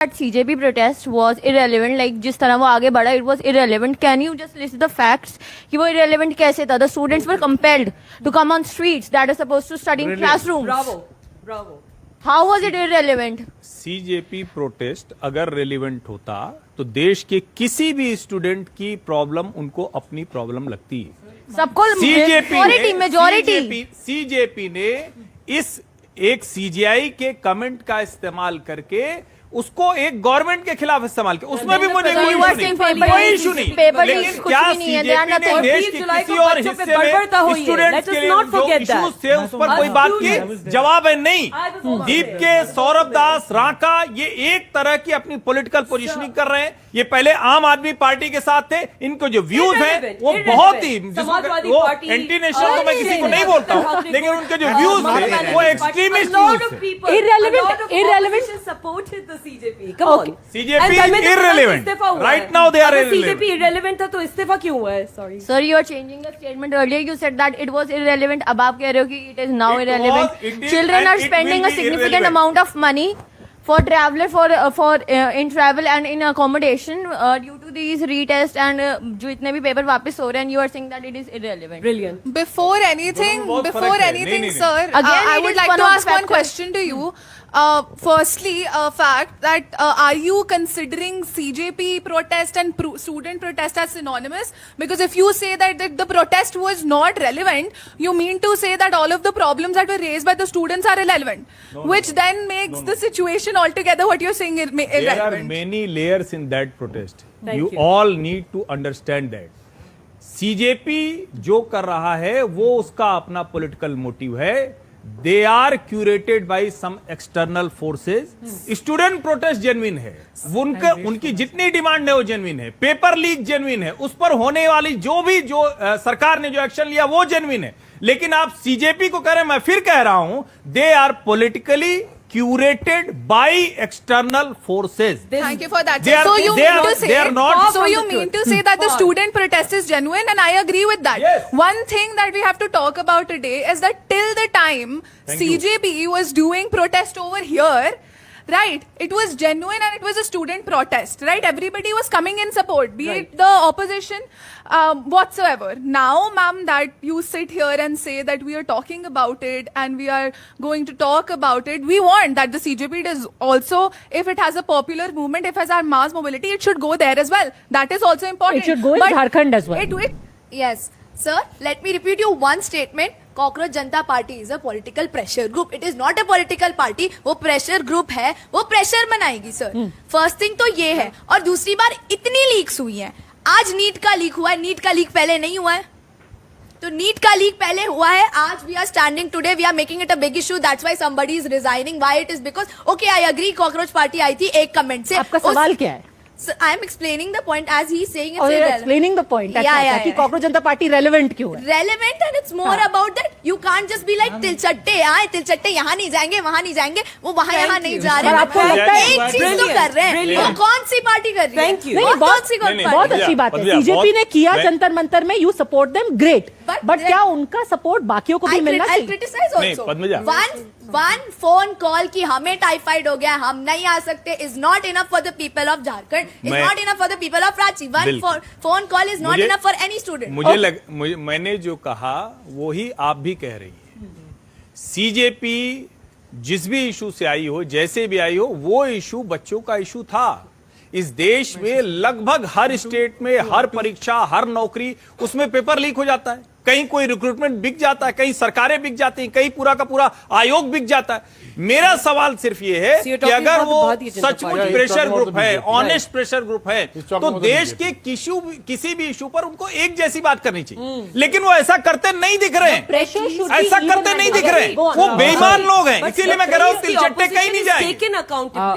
that CJP protest was irrelevant, like जिस तरह वो आगे बढ़ा, it was irrelevant. Can you just list the facts कि वो irrelevant कैसे था? The students were compelled to come on streets that are supposed to study in classrooms. Bravo. How was it irrelevant? CJP protest अगर relevant होता तो देश के किसी भी स्टूडेंट की प्रॉब्लम उनको अपनी प्रॉब्लम लगती है। सबको मेजॉरिटी सीजेपी ने इस एक सीजीआई के कमेंट का इस्तेमाल करके उसको एक गवर्नमेंट के खिलाफ इस्तेमाल किया, उसमें भी मुझे कोई इशू नहीं। लेकिन क्या सीजेपी ने देश के किसी और हिस्से में स्टूडेंट्स के लिए जो इश्यूज थे उस पर कोई बात की? जवाब है नहीं। दीप के सौरभ दास राका ये एक तरह की अपनी पॉलिटिकल पोजीशनिंग कर रहे हैं। ये पहले आम आदमी पार्टी के साथ थे, इनको जो व्यूज हैं वो बहुत ही वो एंटी नेशनल तो मैं किसी को नहीं बोलता हूँ, लेकिन उनके जो व्यूज थे वो एक्सट्रीमिस्ट व्यूज थे। Irrelevant. CJP. Come on. CJP is irrelevant. Right now they are irrelevant. CJP irrelevant था तो इस्तीफा क्यों हुआ है? Sorry. Sir, you are changing the statement. Earlier you said that it was irrelevant. अब आप कह रहे हो कि it is now irrelevant. Children are spending a significant amount of money for traveler in travel and in accommodation due to these retests and जो इतने भी paper वापस हो रहे हैं, and you are saying that it is irrelevant. Brilliant. Before anything, sir, Again, I it would is like one to of the ask one factors. question to you. Firstly, fact that are you considering CJP protest and student protest as synonymous? Because if you say that the protest was not relevant, you mean to say that all of the problems that were raised by the students are irrelevant, which then makes the situation altogether what you're saying irrelevant. There are many layers in that protest. Thank You you. all need to understand that. CJP जो कर रहा है वो उसका अपना political motive है। They are curated by some external forces. Student protest genuine है, उनकी जितनी डिमांड है वो जेन्युइन है। पेपर लीक जेन्युइन है, उस पर होने वाली जो सरकार ने जो एक्शन लिया वो जेन्युइन है। लेकिन आप सीजेपी को कह रहे हैं, मैं फिर कह रहा हूं, they are politically curated by external forces. Thank you for that. They are- So you they mean are- to say, they are not- so you mean to say that the student protest is genuine, and I agree with that. Yes. One thing that we have to talk about today is that till the time Thank you. CJP was doing protest over here, right, it was genuine and it was a student protest, right? Everybody was coming in support, be it the opposition whatsoever. Now, ma'am, that you sit here and say that we are talking about it and we are going to talk about it, we want that the CJP does also, if it has a popular movement, if it has our mass mobility, it should go there as well. That is also important. It should go in Jharkhand as well. Yes. Sir, let me repeat you one statement. Cockroach Janata Party is a political pressure group. It is not a political party. वो pressure group है, वो pressure बनाएगी sir. First thing तो ये है, और दूसरी बार इतनी लीक्स हुई हैं। आज नीट का लीक हुआ है, नीट का लीक पहले नहीं हुआ है। तो नीट का लीक पहले हुआ है। आज we are standing today, we are making it a big issue. That's why somebody is resigning. Why it is because okay, I agree. Cockroach Party आई थी एक कमेंट से। आपका सवाल क्या है? So, I am explaining the point as he is saying it's और irrelevant. Explaining the point Yeah. कि कांग्रेस जनता party relevant क्यों है? Relevant and it's more about that you can't just be like तिलचट्टे यहाँ नहीं जाएंगे, वहाँ नहीं जाएंगे, वो वहाँ यहाँ नहीं जा रहे और आपको लगता है एक चीज तो कर रहे हैं, वो कौन सी पार्टी कर रही है? Thank you. वो नहीं, कौन सी पार्टी? बहुत अच्छी बात है। बीजेपी ने किया जंतर मंतर में, you support them, great, but क्या उनका सपोर्ट बाकियों को भी मिलना I'll चाहिए? criticize नहीं, also. Padmaja. One phone call कि हमें टाइफाइड हो गया, हम नहीं आ सकते is not enough for the people of Jharkhand, is not enough for the people of Ranchi. One phone call is not enough for any student. मैंने जो कहा वो ही आप भी कह रही है। सीजेपी जिस भी इशू से आई हो, जैसे भी आई हो, वो इशू बच्चों का इशू था। इस देश में लगभग हर स्टेट में हर परीक्षा, हर नौकरी, उसमें पेपर लीक हो जाता है। कहीं कोई रिक्रूटमेंट बिक जाता है, कहीं सरकारें बिक जाती हैं, कहीं पूरा का पूरा आयोग बिक जाता है। मेरा सवाल सिर्फ ये है कि अगर वो सचमुच प्रेशर ग्रुप है, ऑनेस्ट प्रेशर ग्रुप है, तो देश के किसी भी इशू पर उनको एक जैसी बात करनी चाहिए। लेकिन वो ऐसा करते नहीं दिख रहे हैं, ऐसा करते नहीं दिख रहे हैं। वो बेईमान लोग हैं, इसीलिए मैं कह रहा हूं तिलचट्टे कहीं नहीं जाएंगे।